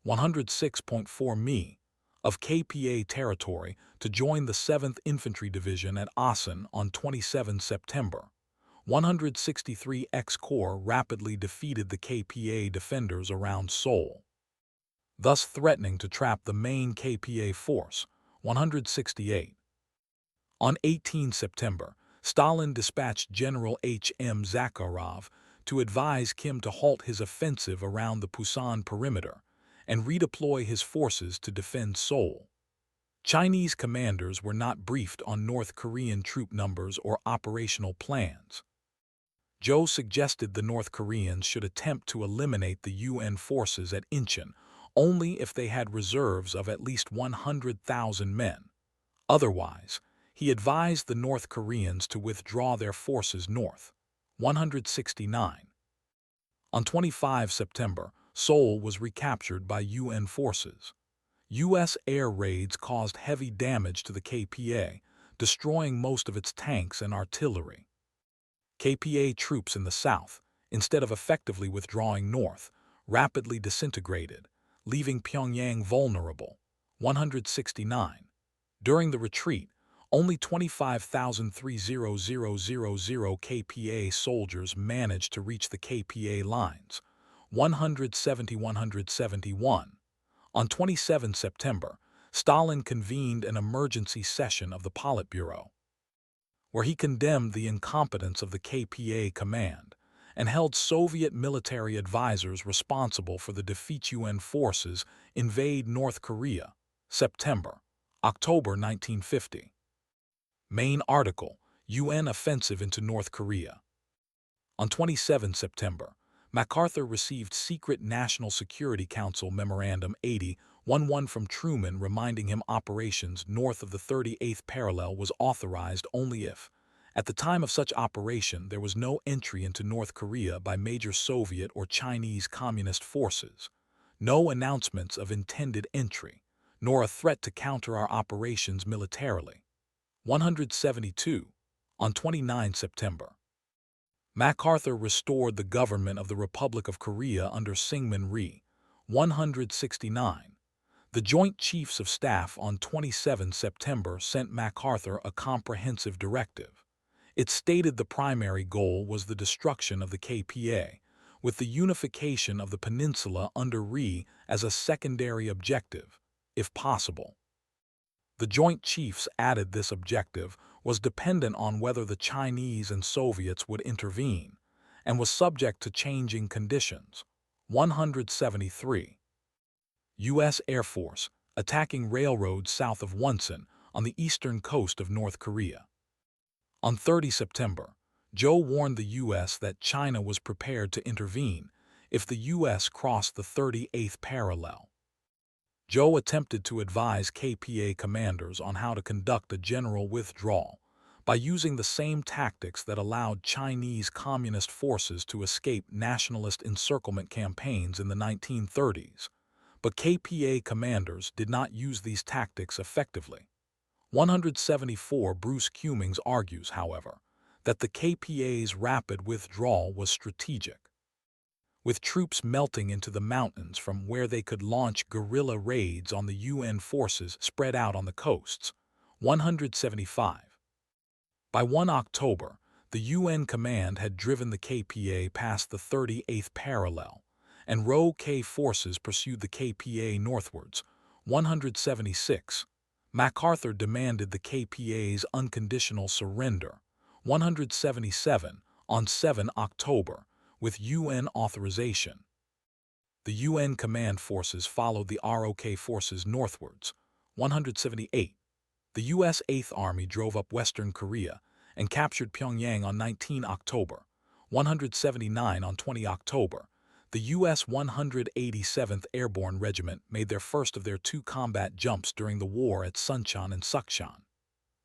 106.4 mi, of KPA territory to join the 7th Infantry Division at Asan on 27 September. 163 X-Corps rapidly defeated the KPA defenders around Seoul, thus threatening to trap the main KPA force. 168. On 18 September, Stalin dispatched General H.M. Zakharov to advise Kim to halt his offensive around the Pusan perimeter and redeploy his forces to defend Seoul. Chinese commanders were not briefed on North Korean troop numbers or operational plans. Zhou suggested the North Koreans should attempt to eliminate the UN forces at Incheon only if they had reserves of at least 100,000 men. Otherwise, He advised the North Koreans to withdraw their forces north. 169. On 25 September, Seoul was recaptured by UN forces. U.S. air raids caused heavy damage to the KPA, destroying most of its tanks and artillery. KPA troops in the south, instead of effectively withdrawing north, rapidly disintegrated, leaving Pyongyang vulnerable. 169. During the retreat, only 25,300 KPA soldiers managed to reach the KPA lines. 171. On 27 September, Stalin convened an emergency session of the Politburo, where he condemned the incompetence of the KPA command and held Soviet military advisors responsible for the defeat UN forces invade North Korea. September, October 1950. Main article, UN offensive into North Korea. On 27 September, MacArthur received secret National Security Council Memorandum 80-11 from Truman reminding him operations north of the 38th parallel was authorized only if, at the time of such operation, there was no entry into North Korea by major Soviet or Chinese Communist forces, no announcements of intended entry, nor a threat to counter our operations militarily. 172. On 29 September, MacArthur restored the government of the Republic of Korea under Syngman Rhee. 169. The Joint Chiefs of Staff on 27 September sent MacArthur a comprehensive directive. It stated the primary goal was the destruction of the KPA, with the unification of the peninsula under Rhee as a secondary objective, if possible. The Joint Chiefs added this objective was dependent on whether the Chinese and Soviets would intervene, and was subject to changing conditions. 173. U.S. Air Force attacking railroads south of Wonsan on the eastern coast of North Korea. On 30 September, Joe warned the U.S. that China was prepared to intervene if the U.S. crossed the 38th parallel. Joe attempted to advise KPA commanders on how to conduct a general withdrawal by using the same tactics that allowed Chinese Communist forces to escape nationalist encirclement campaigns in the 1930s, but KPA commanders did not use these tactics effectively. 174. Bruce Cummings argues, however, that the KPA's rapid withdrawal was strategic, with troops melting into the mountains from where they could launch guerrilla raids on the UN forces spread out on the coasts. 175. By 1 October, the UN command had driven the KPA past the 38th parallel, and Roh-K forces pursued the KPA northwards. 176. MacArthur demanded the KPA's unconditional surrender. 177. On 7 October, with UN authorization, the UN command forces followed the ROK forces northwards. 178. The U.S. 8th Army drove up western Korea and captured Pyongyang on 19 October. 179. On 20 October, the U.S. 187th Airborne Regiment made their first of their two combat jumps during the war at Suncheon and Sukcheon.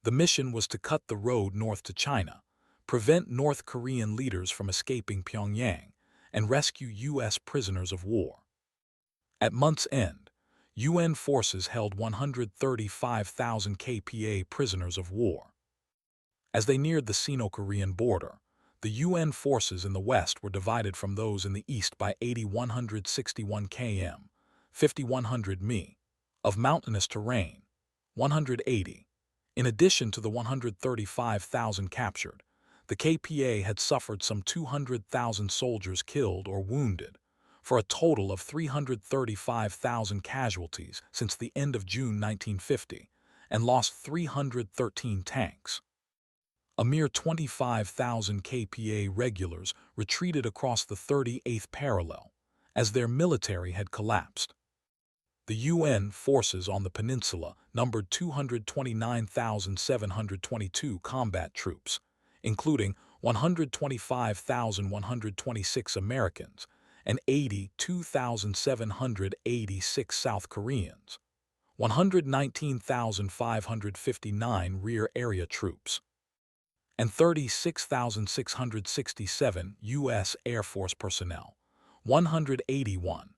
The mission was to cut the road north to China, prevent North Korean leaders from escaping Pyongyang, and rescue U.S. prisoners of war. At month's end, UN forces held 135,000 KPA prisoners of war. As they neared the Sino-Korean border, the UN forces in the west were divided from those in the east by 8,161 km, 5,100 mi, of mountainous terrain. 180. In addition to the 135,000 captured, the KPA had suffered some 200,000 soldiers killed or wounded, for a total of 335,000 casualties since the end of June 1950, and lost 313 tanks. A mere 25,000 KPA regulars retreated across the 38th parallel, as their military had collapsed. The UN forces on the peninsula numbered 229,722 combat troops, including 125,126 Americans and 82,786 South Koreans. 119,559 rear area troops, and 36,667 U.S. Air Force personnel. 181.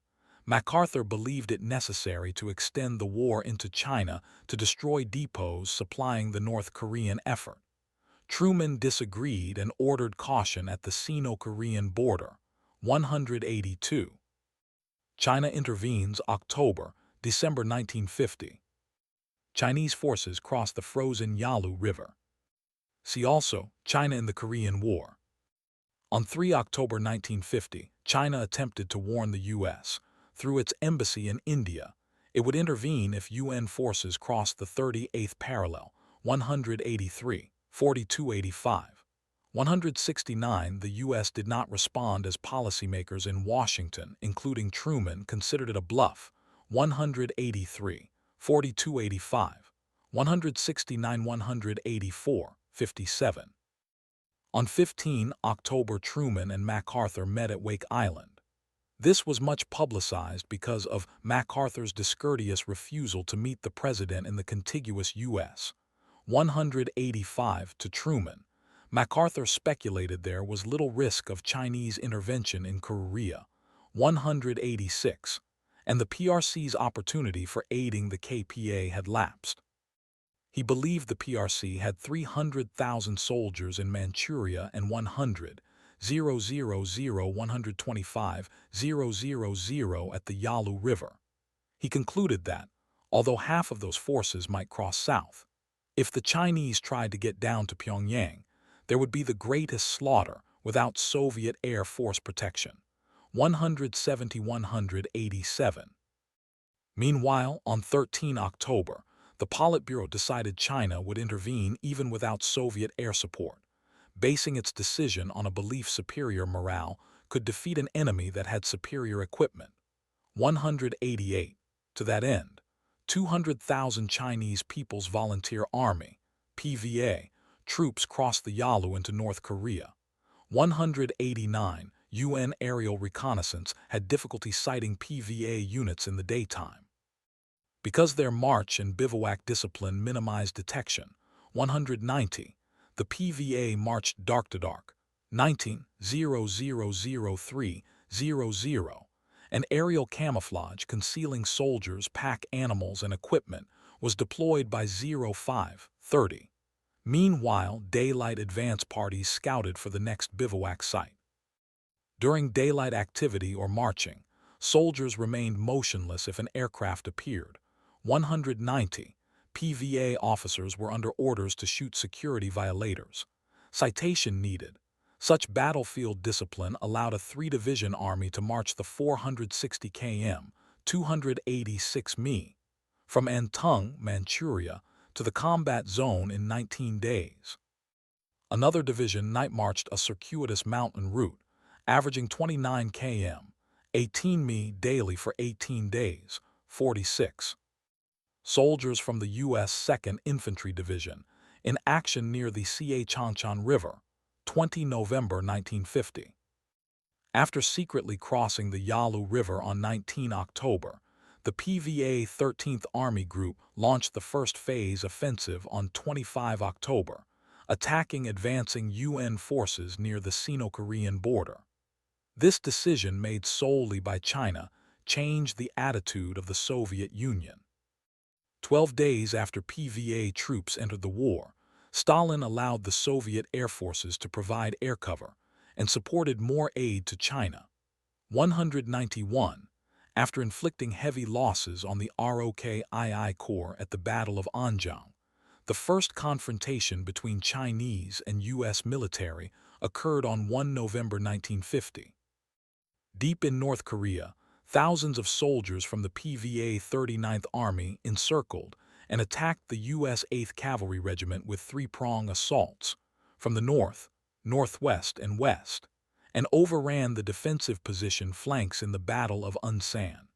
MacArthur believed it necessary to extend the war into China to destroy depots supplying the North Korean effort. Truman disagreed and ordered caution at the Sino-Korean border. 182. China intervenes October-December 1950. Chinese forces cross the frozen Yalu River. See also, China in the Korean War. On 3 October 1950, China attempted to warn the U.S. through its embassy in India. It would intervene if UN forces crossed the 38th parallel. 183, 4285. 169. The U.S. did not respond as policymakers in Washington, including Truman, considered it a bluff. 183, 4285. 169, 184, 57. On 15 October, Truman and MacArthur met at Wake Island. This was much publicized because of MacArthur's discourteous refusal to meet the president in the contiguous U.S. 185. To Truman, MacArthur speculated there was little risk of Chinese intervention in Korea. 186. And the PRC's opportunity for aiding the KPA had lapsed. He believed the PRC had 300,000 soldiers in Manchuria and 100,000 at the Yalu River. He concluded that, although half of those forces might cross south, if the Chinese tried to get down to Pyongyang, there would be the greatest slaughter without Soviet Air Force protection. 170-187. Meanwhile, on 13 October, the Politburo decided China would intervene even without Soviet air support, basing its decision on a belief superior morale could defeat an enemy that had superior equipment. 188. To that end, 200,000 Chinese People's Volunteer Army, PVA, troops crossed the Yalu into North Korea. 189. UN aerial reconnaissance had difficulty sighting PVA units in the daytime. Because their march and bivouac discipline minimized detection. 190. The PVA marched dark to dark. 19,000-300. An aerial camouflage concealing soldiers, pack animals, and equipment was deployed by 05:30. Meanwhile, daylight advance parties scouted for the next bivouac site. During daylight activity or marching, soldiers remained motionless if an aircraft appeared. 190. PVA officers were under orders to shoot security violators. Citation needed. Such battlefield discipline allowed a 3-division army to march the 460 km, 286 mi, from Antung, Manchuria, to the combat zone in 19 days. Another division night-marched a circuitous mountain route, averaging 29 km, 18 mi daily for 18 days, 46. Soldiers from the U.S. 2nd Infantry Division, in action near the Changchan River, 20 November 1950. After secretly crossing the Yalu River on 19 October, the PVA 13th Army Group launched the first phase offensive on 25 October, attacking advancing UN forces near the Sino-Korean border. This decision, made solely by China, changed the attitude of the Soviet Union. 12 days after PVA troops entered the war, Stalin allowed the Soviet air forces to provide air cover and supported more aid to China. 191. After inflicting heavy losses on the ROK-II Corps at the Battle of Anjiang, the first confrontation between Chinese and U.S. military occurred on 1 November 1950. Deep in North Korea, thousands of soldiers from the PVA 39th Army encircled and attacked the U.S. 8th Cavalry Regiment with three-prong assaults from the north, northwest, and west, and overran the defensive position flanks in the Battle of Unsan.